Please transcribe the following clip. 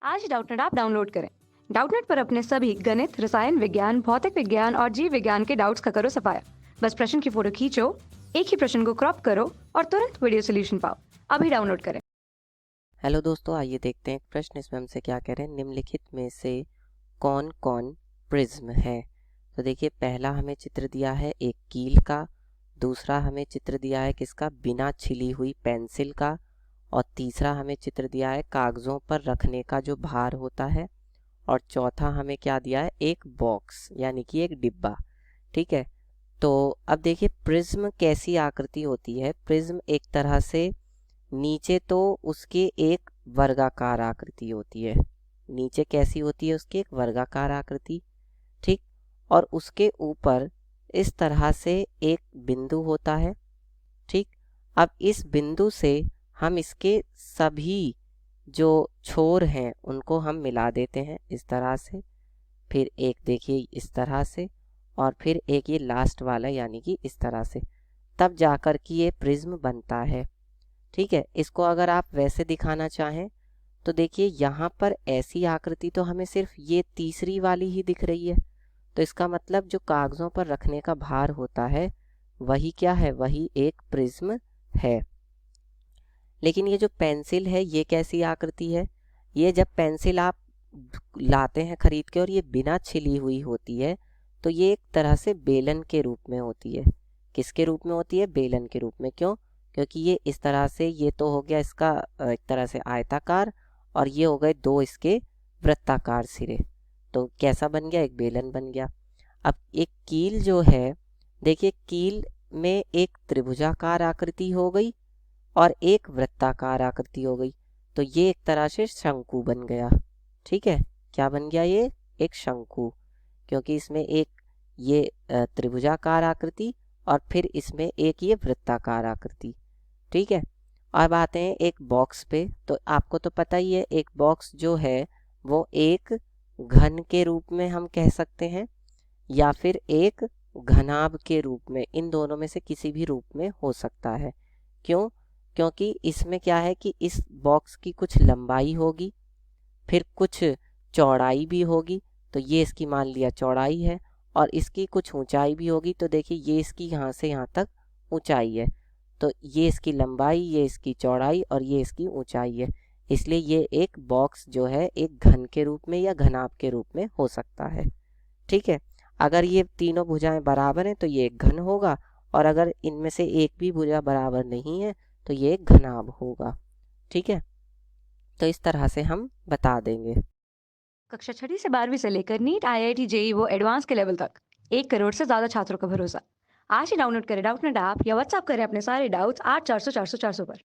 आज ही Doubtnut app download करें। Doubtnut पर अपने सभी गणित, रसायन विज्ञान, भौतिक विज्ञान और जीव विज्ञान के डाउट्स का करो सफाया। बस प्रश्न की फोटो खींचो, एक ही प्रश्न को क्रॉप करो और तुरंत वीडियो सोल्यूशन पाओ। अभी डाउनलोड करें। हेलो दोस्तों, आइए देखते हैं एक प्रश्न। इसमें हमसे क्या कह रहे हैं, निम्नलिखित में से कौन कौन प्रिज्म है। तो देखिए, पहला हमें चित्र दिया है एक कील का, दूसरा हमें चित्र दिया है किसका, बिना छिली हुई पेंसिल का, और तीसरा हमें चित्र दिया है कागज़ों पर रखने का जो भार होता है, और चौथा हमें क्या दिया है, एक बॉक्स यानी कि एक डिब्बा। ठीक है, तो अब देखिए प्रिज्म कैसी आकृति होती है। प्रिज्म एक तरह से नीचे तो उसके एक वर्गाकार आकृति होती है, नीचे कैसी होती है उसकी एक वर्गाकार आकृति। ठीक, और उसके ऊपर इस तरह से एक बिंदु होता है। ठीक, अब इस बिंदु से हम इसके सभी जो छोर हैं उनको हम मिला देते हैं इस तरह से, फिर एक देखिए इस तरह से, और फिर एक ये लास्ट वाला यानी कि इस तरह से, तब जाकर कि ये प्रिज्म बनता है। ठीक है, इसको अगर आप वैसे दिखाना चाहें तो देखिए यहाँ पर ऐसी आकृति तो हमें सिर्फ ये तीसरी वाली ही दिख रही है, तो इसका मतलब जो कागज़ों पर रखने का भार होता है वही क्या है, वही एक प्रिज्म है। लेकिन ये जो पेंसिल है ये कैसी आकृति है, ये जब पेंसिल आप लाते हैं खरीद के और ये बिना छिली हुई होती है तो ये एक तरह से बेलन के रूप में होती है। किसके रूप में होती है, बेलन के रूप में। क्यों, क्योंकि ये इस तरह से, ये तो हो गया इसका एक तरह से आयताकार, और ये हो गए दो इसके वृत्ताकार सिरे, तो कैसा बन गया, एक बेलन बन गया। अब एक कील जो है, देखिए कील में एक त्रिभुजाकार आकृति हो गई और एक वृत्ताकार आकृति हो गई, तो ये एक तरह से शंकु बन गया। ठीक है, क्या बन गया, ये एक शंकु, क्योंकि इसमें एक ये त्रिभुजाकार आकृति और फिर इसमें एक ये वृत्ताकार आकृति। ठीक है, अब आते हैं एक बॉक्स पे। तो आपको तो पता ही है एक बॉक्स जो है वो एक घन के रूप में हम कह सकते हैं या फिर एक घनाभ के रूप में, इन दोनों में से किसी भी रूप में हो सकता है। क्यों, क्योंकि इसमें क्या है कि इस बॉक्स की कुछ लंबाई होगी, फिर कुछ चौड़ाई भी होगी, तो ये इसकी मान लिया चौड़ाई है, और इसकी कुछ ऊंचाई भी होगी, तो देखिए ये इसकी यहाँ से यहाँ तक ऊंचाई है, तो ये इसकी लंबाई, ये इसकी चौड़ाई और ये इसकी ऊंचाई है। इसलिए ये एक बॉक्स जो है एक घन के रूप में या घनाभ के रूप में हो सकता है। ठीक है, अगर ये तीनों भुजाएं बराबर हैं तो ये एक घन होगा, और अगर इनमें से एक भी भुजा बराबर नहीं है तो ये एक घनाभ होगा। ठीक है, तो इस तरह से हम बता देंगे। कक्षा 6 से 12वीं से लेकर नीट, IIT, जेई वो एडवांस के लेवल तक 1 करोड़ से ज्यादा छात्रों का भरोसा। आज ही डाउनलोड करें डाउटनेट ऐप या व्हाट्सएप करें अपने सारे डाउट्स 8400 400 400 पर।